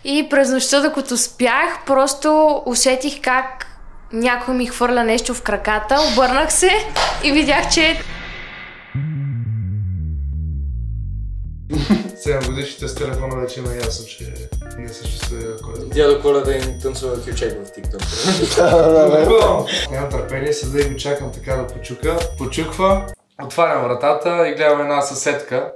И през нощта, докато спях, просто усетих как някой ми хвърля нещо в краката, обърнах се и видях, че... 7 годишните с телефона вече има ясно, че не съществува Коледа. Дядо Коледа им танцува кючек в TikTok. Нямам търпение, седа и го чакам така да почука. Почуква, отварям вратата и гледам една съседка.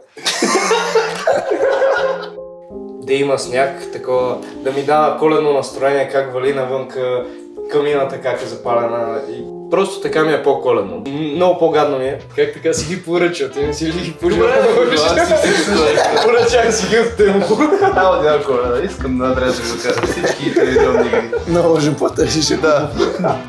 Да има сняг, такова, да ми дава коледно настроение, как вали навънка, камината как е запалена и просто така ми е по-коледно. Много по-гадно ми е. Как така си ги поръчал? Ти не си ли ги поръчал? Поръчах си ги от темпо. Ало, Дядо Коледа, искам да адрес да кажа всички телевизионни игри. Наложим по-тежише. Да.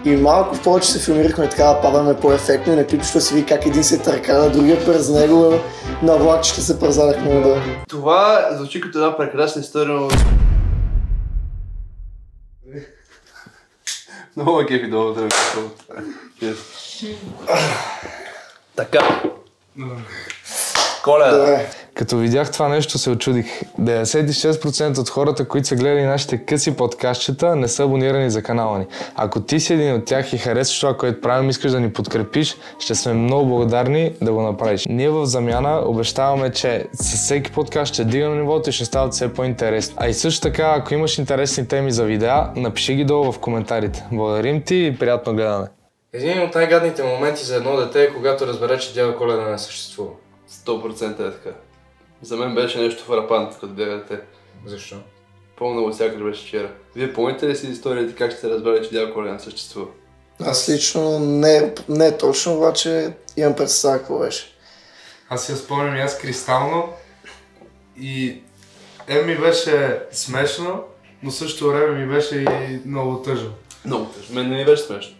И малко повече се филмирахме така да падаме по-ефектно и на клипчето си ви как един се търка на другия през него, на влакчета се пързадахме надолу. Това звучи като една прекрасна история, но... Много ме кефи долу да така. Коледа. Добре. Като видях това нещо, се очудих. 96% от хората, които са гледали нашите къси подкастчета, не са абонирани за канала ни. Ако ти си един от тях и харесваш това, което правим, искаш да ни подкрепиш, ще сме много благодарни да го направиш. Ние в замяна обещаваме, че със всеки подкаст ще дигаме нивото и ще стават все по-интересни. А и също така, ако имаш интересни теми за видеа, напиши ги долу в коментарите. Благодарим ти и приятно гледане. Един от най-гадните моменти за едно дете е когато разбере, че Дядо Коледа не съществува. 100% е така. За мен беше нещо фрапант, като бях дете. Защо? По-много сякаш беше вчера. Вие помните ли си историята как сте разбрали, че Дядо Коледа не съществува? Аз лично не точно, обаче имам представа какво беше. Аз си я спомням и аз кристално и ми беше смешно, но същото време ми беше и много тъжно. Много тъжно. Мен не ми беше смешно.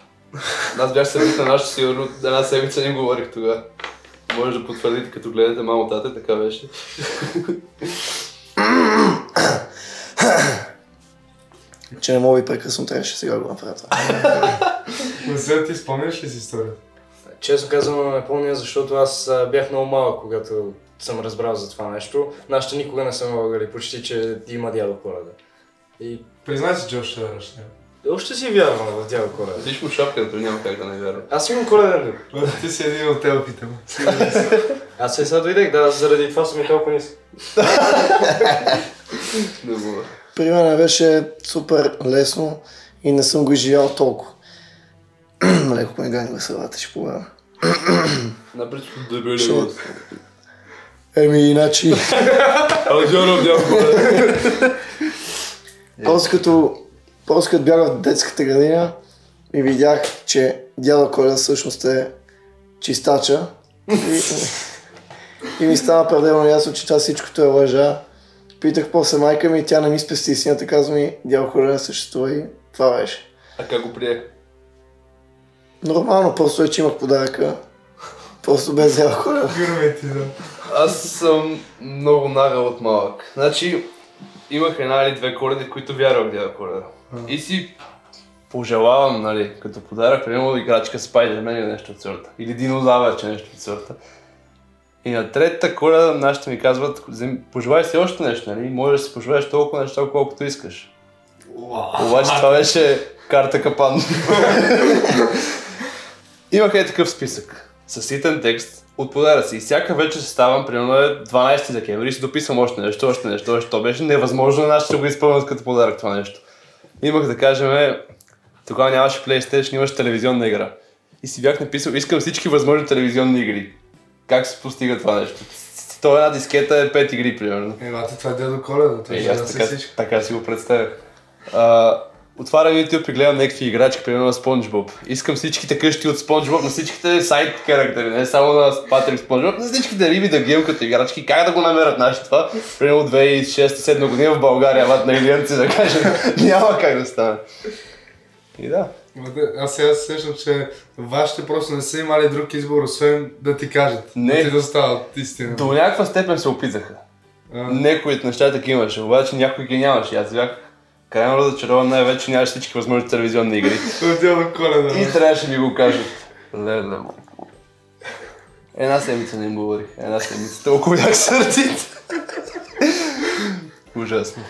Аз бях седмица на нашето, сигурно една седмица не говорих тогава. Може да потвърдите, като гледате мамо, тате, така беше. Че не мога и прекъсно, трябваше сега да го направя това. Сега ти спомняш ли си историята? Честно казвам, не помня, защото аз бях много малък, когато съм разбрал за това нещо. Нашите никога не са могли, почти че има Дядо Коледа. И Признай си, че още вярваш. още си вярвам в Дядо Коледа. Виж му шапката, няма как да не вярвам. Аз имам коледен дух. Ти си един от телпите му. Аз сега дойдех, да, заради това съм и толкова ниски. Не мога. При мен беше супер лесно и не съм го изживял толкова. Леко ме гани гласовата, ще повярвам. Напред да били Иначе... Алджоров Дядо Коледа. Просто като бях в детската градина и видях, че Дядо Коледа всъщност е чистача и ми стана пределно ясно, че това всичкото е лъжа. Питах после майка ми и тя не ми спести истината, казва ми Дядо Коледа съществува и това беше. А как го прие? Нормално, просто вече имах подаръка. Просто без Дядо Коледа. Аз съм много нагъл от малък. Значи, имах една или две Коледи, които вярвах Дядо Коледа. И си пожелавам, нали, като подарък, примерно играчка Spider-Man или нещо от сорта. Или динозавър, че нещо от сорта. И на третата Коледа нашите ми казват, пожелай си още нещо, нали, можеш да си пожелаеш толкова неща, колкото искаш. Обаче това беше карта капан. Имах такъв списък със ситен текст от подаръци и всяка вечер се ставам, примерно 12 декември и си дописвам още нещо, защото беше невъзможно нашите да го изпълнят като подарък това нещо. Имах да кажем, тогава нямаше PlayStation, имаше телевизионна игра. И си бях написал, искам всички възможни телевизионни игри. Как се постига това нещо? То една дискета е 5 игри, примерно. Това е Дядо Коледа, Аз така си го представях. Отварям YouTube и гледам някакви играчки, примерно на SpongeBob. Искам всичките къщи от SpongeBob на всичките сайт характери, не само на Патрик SpongeBob, на всичките риби да ги имам като играчки. Как да го намерят наши това? Примерно 2006-2007 година в България, ават на илианци да кажем, няма как да стане. И да. Аз сега се сещам, че вашите просто не са имали друг избор, освен да ти кажат. Не. Да ти да стават истина. До някаква степен се опитаха. Некои неща таки имаше, обаче някой ги нямаше. Аз бях крайно разочарован, най-вече нямаше всички възможни телевизионни игри. Дядо Коледа. И трябваше да ми го кажат. Леле. Една седмица не им говорих. Една седмица. Толкова бях сърдит. Ужасно.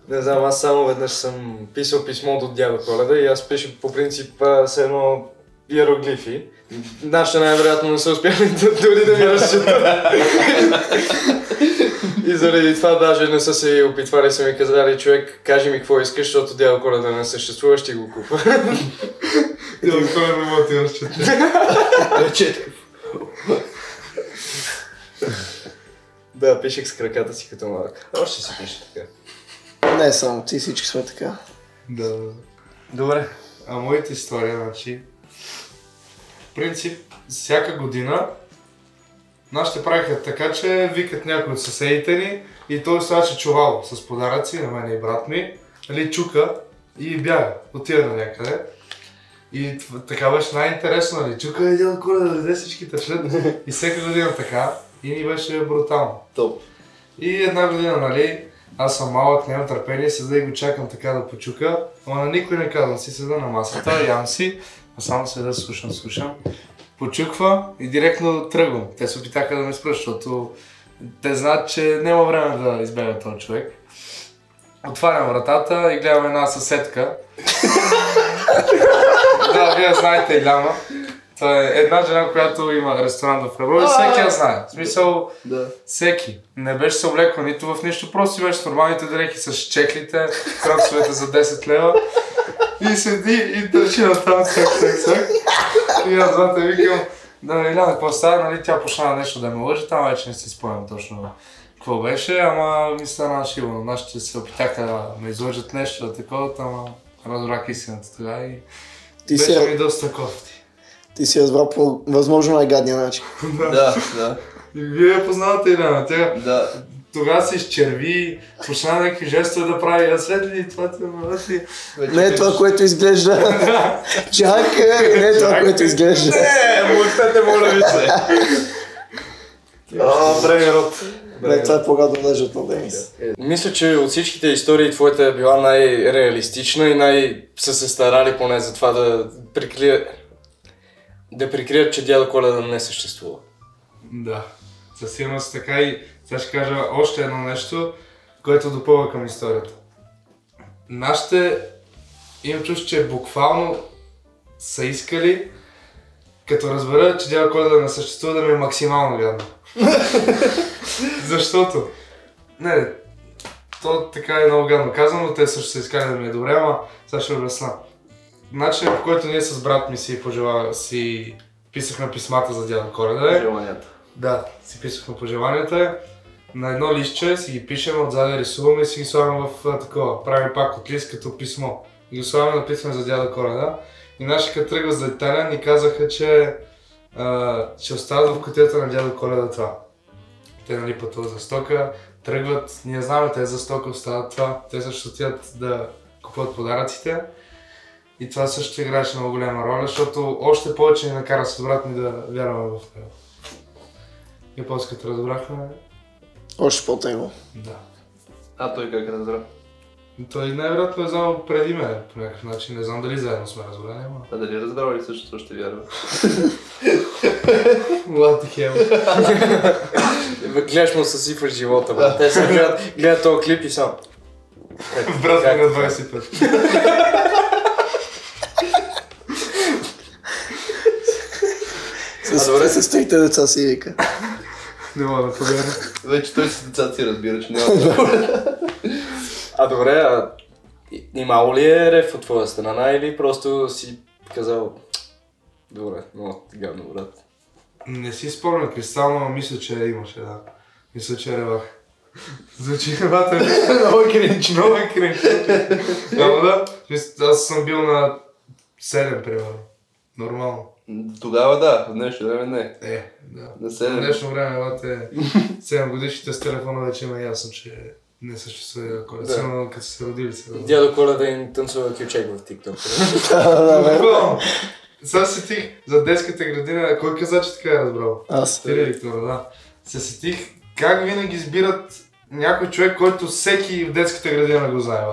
Не знам, аз само веднъж съм писал писмо до дядо Коледа и аз пиша по принцип с едно иероглифи. Нашите най-вероятно не са успяли дори да ми разчитат. И заради това даже не са се опитвали, са ми казали, човек, кажи ми какво искаш, защото дядо Коледа не съществува, ще го купа. Дядо Коледа не мога ти разчита. Да, пишех с краката си като малък. Още си пише така. Не само, ти всички сме така. Да. Добре. А моята история, значи, в принцип, всяка година нашите правиха така, че викат някой от съседите ни и той слача чувал с подаръци на мен и брат ми, нали, чука и бяга, отида на някъде. И така беше най-интересно, нали, чука и дядо Коледа да дойде всички тъчлят и всяка година така и ни беше брутално. Топ. И една година, нали, аз съм малък, нямам търпение, седа и го чакам така да почука, ама на никой не казвам, си седа на масата, ям си, а само седа, слушам. Почуква и директно тръгвам. Те се опитаха да ме спрат, защото те знаят, че няма време да избега този човек. Отварям вратата и гледам една съседка. Да, вие знаете Иляна. Това е една жена, която има ресторант в Ребро и всеки я знае. В смисъл, всеки. Не беше се облекла нито в нищо, просто беше с нормалните дрехи с чеклите, кръпсовете за 10 лева. И седи и държи на там сак. И аз двата викам, да, Иляна, какво става, нали, тя почна нещо да ме лъжи, там вече не си спомням точно какво беше, ама ми стана шибано. Нашите се опитаха да ме излъжат нещо такова, ама разбрах истината тогава и беше ми доста кофти. Ти си разбрал по възможно най-гадния начин. Да. И вие познавате Иляна, тя Да. тогава се изчерви, почна някакви жестове да прави, а след ли това те мръси. Не е това, което изглежда. Чакай, не е това, което изглежда. Молитете, моля ви се. Бре, род. Не, това е по-гадно лъжа от Денис. Мисля, че от всичките истории твоята е била най-реалистична и са се старали поне за това да прикрият, че дядо Коледа не съществува. Да, със сигурност така и сега ще кажа още едно нещо, което допълва към историята. Нашите имам чувство, че буквално са искали, като разберат, че дядо Коледа не съществува, да ми е максимално гадно. Защото, не, то така е много гадно казано, те също са искали да ми е добре, ама сега ще обясна. Начинът, по който ние с брат ми си писахме писмата за дядо Коледа. Пожеланията. Да, си писахме пожеланията. На едно листче си ги пишем, отзади рисуваме и си ги слагаме в такова. Правим пак от лист като писмо. И го слагаме написане за дядо Коледа. И наши като тръгва за Италия ни казаха, че ще остават в кутията на дядо Коледа това. Те нали пътуват за стока, тръгват, ние знаме те за стока остават това. Те също отидат да купуват подаръците. И това също играеше много голяма роля, защото още повече ни накара с брат ми да вярваме в него. И после като разбрахме... Още по-тегло. Да. А той как разбра? Той най-вероятно е знал преди мен по някакъв начин, не знам дали заедно сме разбрали, ама... А дали разбрал или също ще вярва? What the hell? Гледаш му съсипваш живота, бе. Те се гледат този клип и сам. Брат ми на 25. С трите деца си вика. Не мога да повярвам. Вече той с децата си разбира, че няма да. Добре, имало ли е рев от твоя страна или просто си казал добре, много гадно, брат? Не си спомням кристално, но мисля, че имаше, да. Мисля, че ревах. Звучи хвата много кринч, много кринч. Ама да, аз съм бил на 7, примерно. Нормално. Тогава да, в днешно време не. Да. На В 7. днешно време, бате, 7 годишните с телефона вече има ясно, че не съществува Коледа. Сигурно като са родили се. Дядо Коледа им танцува кючек в TikTok. Сега сетих за детската градина, кой каза, че така е разбрал? Аз. Ти Виктора, да. Се сетих как винаги избират някой човек, който всеки в детската градина го знае.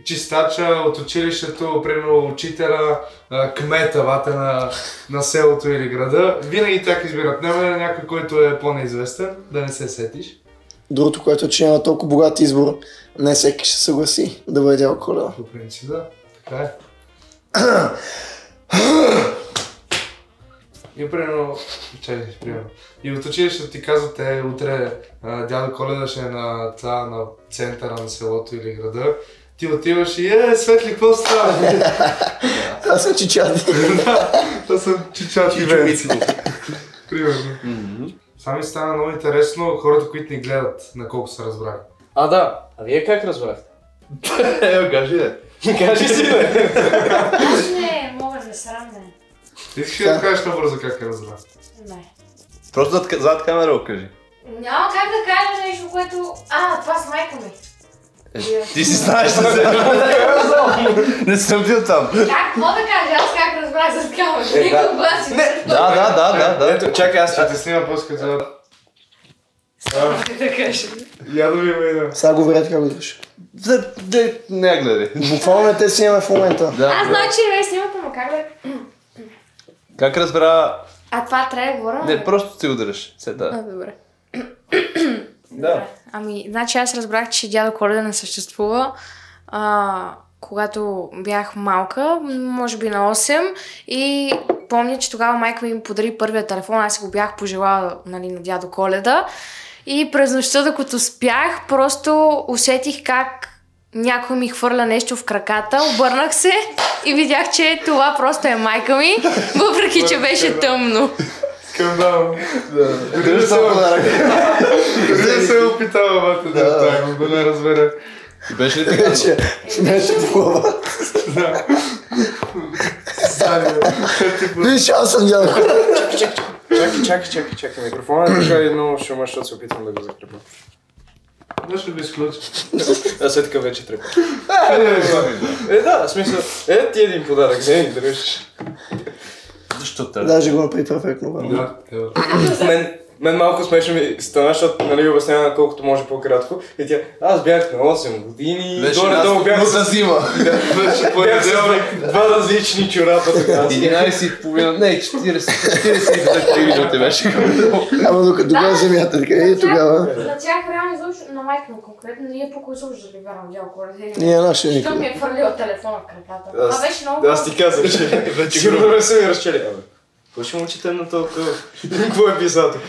Чистача от училището, примерно учителя, кмета вате на селото или града. Винаги тях избират. Няма ли някой, който е по-неизвестен, да не се сетиш? Другото, което е, че няма толкова богат избор, не всеки ще се съгласи да бъде Дядо Коледа. По принцип, да. Така е. И примерно, и от училището ти казвате, утре Дядо Коледа ще е на центъра на селото или града. Ти отиваш и Светли, какво става? Аз съм чичати. Това съм чичати венци. Примерно. Сами стана много интересно хората, които ни гледат, на колко се разбрали. Да. А вие как разбрахте? Кажи де. Кажи си, бе. Не, мога да срамне. Ти искаш да кажеш набързо как е разбра? Не. Просто зад камера го кажи. Няма как да кажа нещо, което... Това с майка ми. Ти си знаеш да се... Не съм бил там. Какво да кажа? Аз как разбрах с камера? Никога гласи. Да. Ето, чакай, аз Ще те снимам после като... Да кажа. Я да ми видя. Сега го верете как го идваш. Не я гледай. Буквално не те снимаме в момента. Аз знам, че не снимате, но как да... Как разбра... Това трябва да говоря? Не, просто ти удариш. Добре. Да. Значи аз разбрах, че Дядо Коледа не съществува, когато бях малка, може би на 8, и помня, че тогава майка ми подари първия телефон, аз си го бях пожелала, нали, на Дядо Коледа, и през нощта, докато спях, просто усетих как някой ми хвърля нещо в краката, обърнах се и видях, че това просто е майка ми, въпреки че беше тъмно. Скандал. Дори съм подарък. Дори се опитава бата да не разбере. Беше ли така? Беше в глава. Да. Виж, аз съм Дядо Коледа. Чакай, микрофона е така едно шума, защото се опитвам да го закрепя. Ще го изключи. Аз е така вече трепа. Да, в смисъл, ти един подарък, не ни дръжиш. Защо те? Даже го направи перфектно. Да, Мен малко смешно ми стана, защото обяснява колкото може по-кратко. И тя, аз бях на 8 години, горе-долу бях с зима. Бях с два различни чорапа така. 11,5, не, 42 минути беше. Ама докато земята, така и тогава. На тях реално изобщо, на майка ми конкретно, ние по-кой изобщо да ли вярвам Дядо Коледа. Ние нашия Що никога. ми е хвърлила телефона в краката. Това беше много... Аз ти казах, че сигурно не са ми разчели. Какво ще му четем на толкова? Какво е писал тук?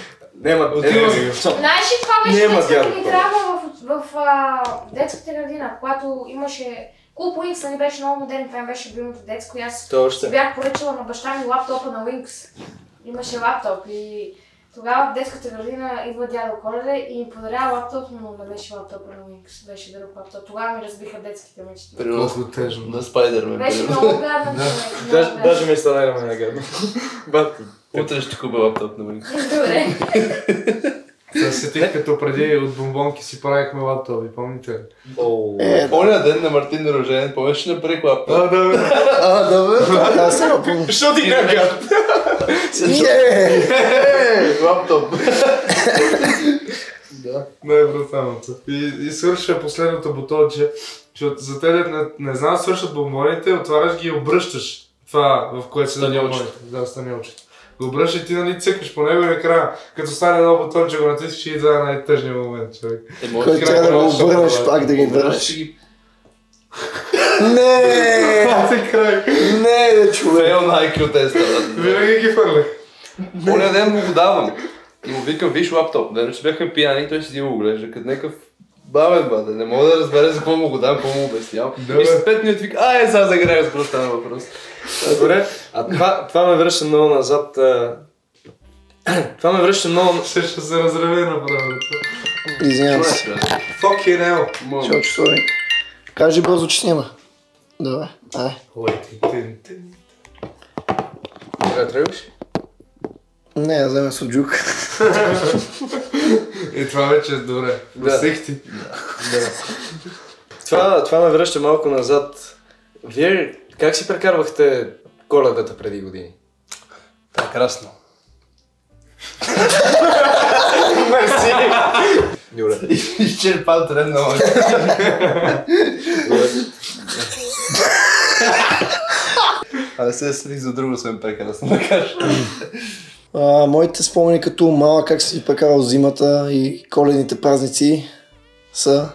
Нема. Знаеш ли, това беше Няма детската Дядо ни Коледа. драма в детската градина, когато имаше Клуб Уинкс, нали беше много модерен, това беше любимото детско и аз си бях поръчала на баща ми лаптопа на Уинкс. Имаше лаптоп и тогава в детската градина идва Дядо Коледа и ми подарява лаптоп, но не беше лаптопа на Уинкс, беше друг лаптоп. Тогава ми разбиха детските мечти. колко тежно. На Спайдермен. Беше много гадно. Даже ми стана на мен гадно. Бат. Утре ще купя лаптоп на мен. Добре. Се сетих като преди от бомбонки си правихме лаптопи, помните ли? Оня ден на Мартин рожден, помниш ли направих лаптоп? Да бе. Аз се го помня. Що ти не гадно? Лаптоп. Да. Най-бруталното. И свърша последното бутонче, че за тебе не знам да свършат бомбоните, отваряш ги и обръщаш това, в което се Станиолчето. Да, станиолчето. Го обръщаш и ти нали цъкаш по него и накрая, като стане едно бутонче, го натискаш и идва най-тъжния момент, човек. Кой трябва да го обърнеш пак да ги върнеш. Не! Пати край. Не, човек! Фейл на IQ теста. Винаги ги фърлях. Оня ден му го давам. И му викам, виж лаптоп. Ден ще бяхме пияни, той седи го глежда като някакъв бабен бате. Не мога да разбере за какво му го дам, какво му обяснявам. И след 5 минути вика, сега загрях, за какво стана въпрос. Добре, това ме връща много назад. Това ме връща много... Ще се разреве направо. Извинявам се. Fucking hell. Чао, че сори. Кажи бързо, че снима. Добре, ай. Сега тръгваш? Не, я вземе суджук. И това вече е добре. Усех ти. Това ме връща малко назад. Вие как си прекарвахте Коледата преди години? Прекрасно. Мерси! Добре. Изчерпал трен на лъка. Абе се седих за друго, освен прекрасно да кажа. Моите спомени като малък, как си прекарал зимата и коледните празници са...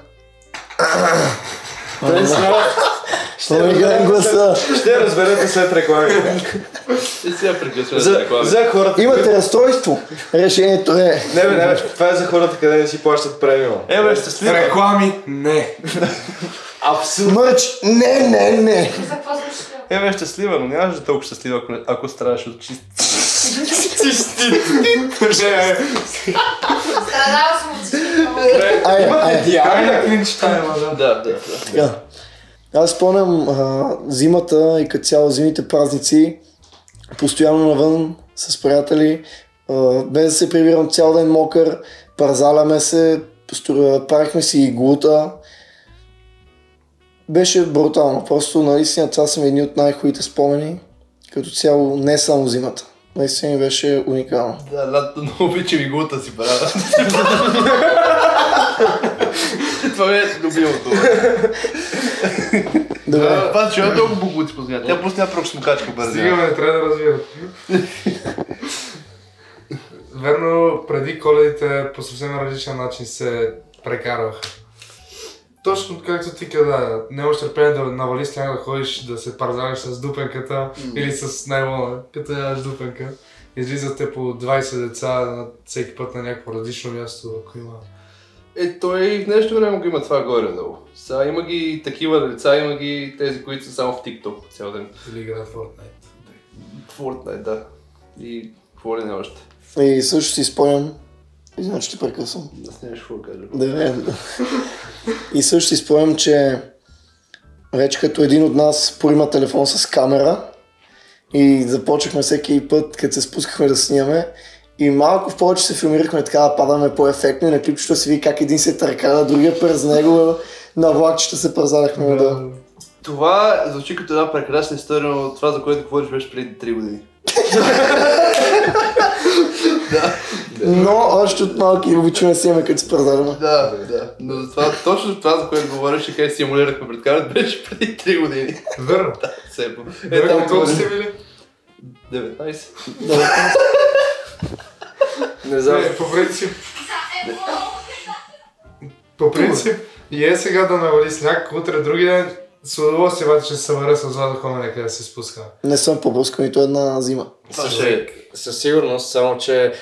Променям гласа. Ще разберете след рекламите. И сега приключваме с реклами. За хората... Имате разстройство. Решението е... Не, това е за хората, къде не си плащат премиум. Бе, щастлива. Реклами? Не. Абсолютно. Мърч! Не! За какво слушаш? Бе, щастлива, но нямаш да толкова щастлива, ако страдаш от чист. Страдал съм от всички. Айде. Клинчета има, да. Да. Така. Аз спомням зимата и като цяло зимните празници, постоянно навън с приятели, без да се прибирам цял ден мокър, парзаляме се, правихме си иглута. Беше брутално, просто наистина това са едни от най-хубавите спомени, като цяло не само зимата. Наистина ми беше уникално. Да, лятото много обичам иглута си правя. Това ми е любимото. Добре. Това че е толкова богути познат. Тя просто няма прок смукачка бързина. Стигаме, не трябва да разбират. Верно, преди коледите по съвсем различен начин се прекарваха. Точно както ти каза, нямаш търпение да навали сняг, да ходиш да се парзалиш с дупенката или с найлона, като нямаш дупенка. Излизате по 20 деца на всеки път на някакво различно място, ако има. Той в днешно време го има това горе-долу. Сега има ги такива деца, има ги тези, които са само в TikTok цял ден. Или играят Fortnite. Fortnite, да. И какво ли не още. И също си спомням, извинявай, че ти прекъсвам. Да снемеш какво кажа. Да. И също си спомням, че вече като един от нас порима телефон с камера и започнахме всеки път, като се спускахме да снимаме и малко в повече се филмирахме така да падаме по-ефектно и на клипчето си види как един се търка на другия през него, на влакчета се пързаляхме надолу. Това звучи като една прекрасна история, но това, за което говориш, беше преди 3 години. Но още от малки обичаме да снимаме като се пързаляме. Да. Но това, точно това, за което говориш и как симулирахме пред камерата, беше преди 3 години. Верно. Сепо. Верно, колко сте били? 19. Не знам. По принцип, и е сега да навали сняг, утре други ден, с удоволствие обаче ще се събера с вас да ходим някъде да се спуска. Не съм пропускал нито една зима. Със сигурност, само че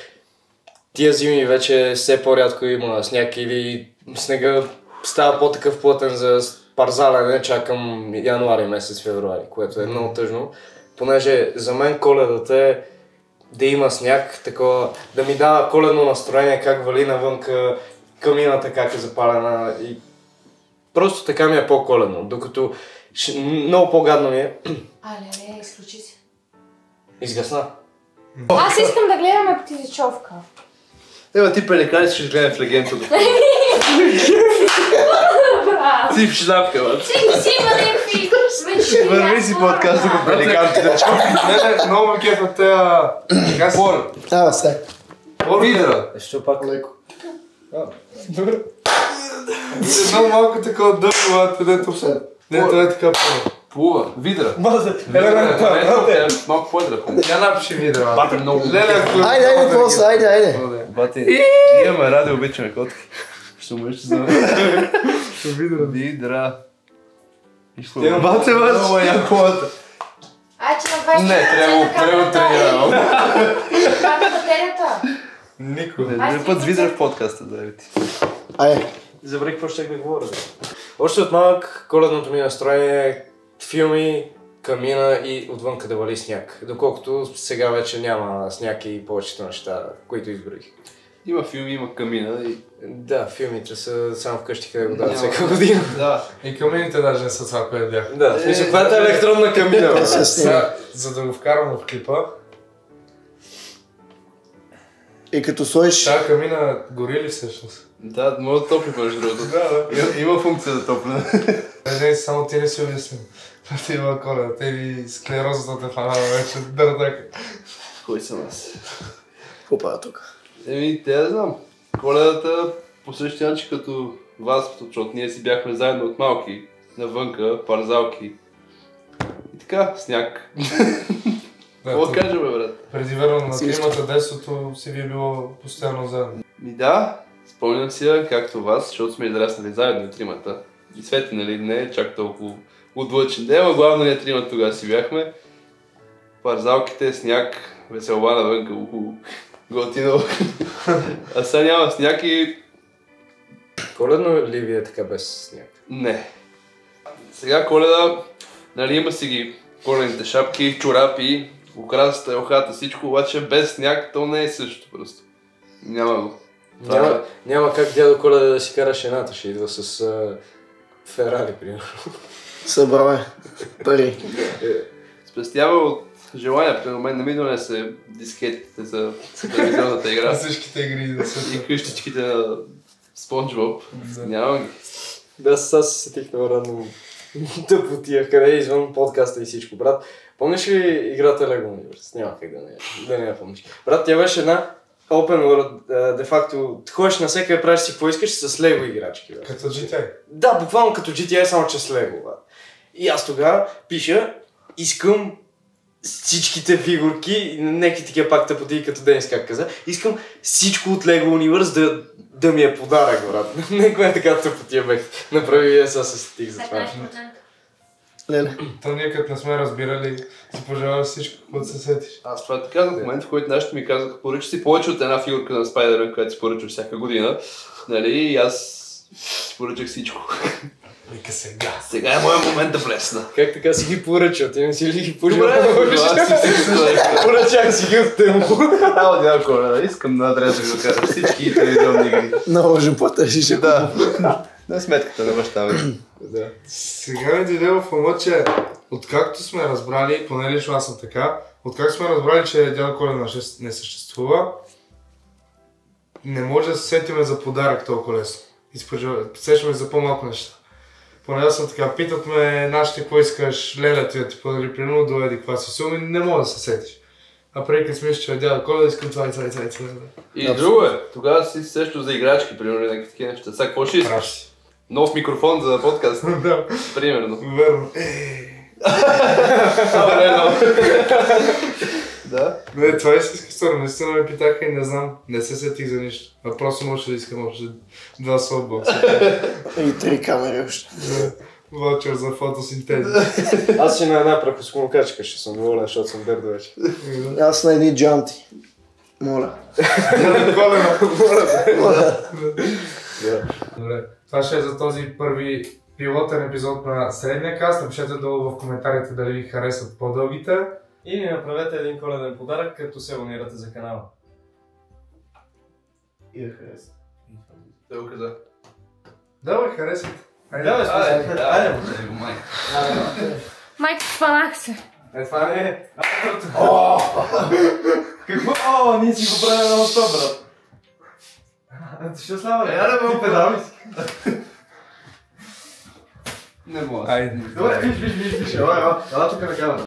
тия зими вече все по-рядко има сняг или снега става по-такъв плътен за парзалене чакам януари месец, февруари, което е много тъжно. Понеже за мен коледата е да има сняг, такова, да ми дава коледно настроение, как вали навънка, камината как е запалена и просто така ми е по-коледно, докато много по-гадно ми е. Але, изключи се. Изгасна. Аз искам да гледаме птицечовка. Ева, ти пеликани ще гледаме в легендата. Си в шляпка, бе. Си има някакви свечи. Върви си подкаста го пеликантите. Не, много ме кефа тея... Пор. Сега. Видера. Защо пак леко? Добре. Много малко такова дъвно, дето е така пълно. Плува, видра. Малко по-едра. Я напиши видео. Бате много. Айде, просто, айде. Бате, имаме радио, обичаме котки. Ще умреш за видра. Бате, много е яколата. Ай, че на 20 Не, трябва тренирам. Как е батерията? Никой. Не път с видра в подкаста, да ви ти. Айде. Забравих какво ще да говоря. Още от малък коледното ми настроение е филми, камина и отвънка да вали сняг. Доколкото сега вече няма сняг и повечето неща, които изброих. Има филми, има камина и... Да, филмите са само вкъщи, къде го дават всяка година. Да. И камините даже не са това, което бях. Да, в смисъл, това е електронна камина. Сега, за да го вкарам в клипа, И като сложиш... тази камина гори ли всъщност? Да, може да топли между другото. Има функция за топлене. Не, само ти не си обясним. Ти има коледата или склерозата те фанала вече дърдака. Кой съм аз? Какво правя тук? Те да знам. Коледата по същия начин като вас, защото ние си бяхме заедно от малки, навънка, парзалки. И така, сняг. Какво да кажем, брат? Преди верно на тримата детството си ви е било постоянно заедно. Да, спомням си я, както вас, защото сме израснали заедно тримата. И Свети, нали, не е чак толкова отлъчен ден, но главно ние тримата тогава си бяхме. Парзалките, сняг, веселба навънка, готино. А сега няма сняг и... Коледно ли ви е така без сняг? Не. Сега Коледа, нали, има си ги коледните шапки, чорапи, украсата, елхата, всичко, обаче без сняг то не е също просто. Няма го. Няма как дядо Коледа да си кара шената, ще идва с Ферари, примерно. Събрал е пари. Спестява от желания, при мен не ми донесе дискетите за телевизионната игра. Всичките игри да са. И къщичките на Спонж Боб. Нямам ги. Да, сега се сетих много рано тъпотия, къде е извън подкаста и всичко, брат. Помниш ли играта Lego Universe? Няма как да не я помниш. Брат, тя беше една Open World, де факто, ходиш навсякъде, правиш си какво искаш с Lego играчки, брат. Като GTA. Да, буквално като GTA, само че с Lego, брат. И аз тогава пиша, искам всичките фигурки, някакви такива пак тъпоти, като Денис как каза, искам всичко от Lego Universe да ми е подарък, брат. Некоя е така тъпотия бех. Направи я сега се стих за това. Леле. То ние като не сме разбирали, си пожелаваш всичко, което се сетиш. Аз това така в момента, в който нашите ми казаха, поръча си повече от една фигурка на Spider-Man, която си поръчваш всяка година. Нали, и аз си поръчах всичко. Вика сега. Сега е моят момент да влесна. Как така си ги поръчал? Ти не си ли ги пожелал? Добре, аз си всичко. Поръчах си ги от темпо. Ало, няма Коледа, искам да адрес да кажа всички телевизионни игри. Наложен платежи ще Да. На сметката на баща ми. Да. Сега ми дойде в ума, че откакто сме разбрали, поне лично аз съм така, откакто сме разбрали, че дядо Коледа не съществува, не може да се сетиме за подарък толкова лесно. Сещаме за по-малко неща. Поне аз съм така, питат ме нашите какво искаш, лелето я ти подари, примерно доведи каква си суми, не мога да се сетиш. А преди като смисля, че дядо Коледа искам това и това и това и това. И друго е, тогава си сещаш за играчки, примерно, някакви такива неща. Сега какво ще искаш? Пращи. Нов микрофон за подкаст. Да, Примерно. верно. Да. Не, това е истинска история. Наистина ме питаха и не знам, не се сетих за нищо. А просто може да искам още 2 софтбокса. И 3 камери още. Ваучер за фотосинтеза. Аз си на една прахосконокачка ще съм доволен, защото съм дърдо вече. Аз на едни джанти. Моля. Добре. Това ще е за този първи пилотен епизод на Средния каст. Напишете долу в коментарите дали ви харесват по-дългите. И ни направете един коледен подарък, като се абонирате за канала. И да харесате. Те го каза. Давай, харесвайте. Айде. Айде. Майка, хванах се. Това не е. Какво? Ние си го правим на 100, брат. Що става? Ти педал ли си? Не мога. Айде. Добре, виж. Ела тук на камера.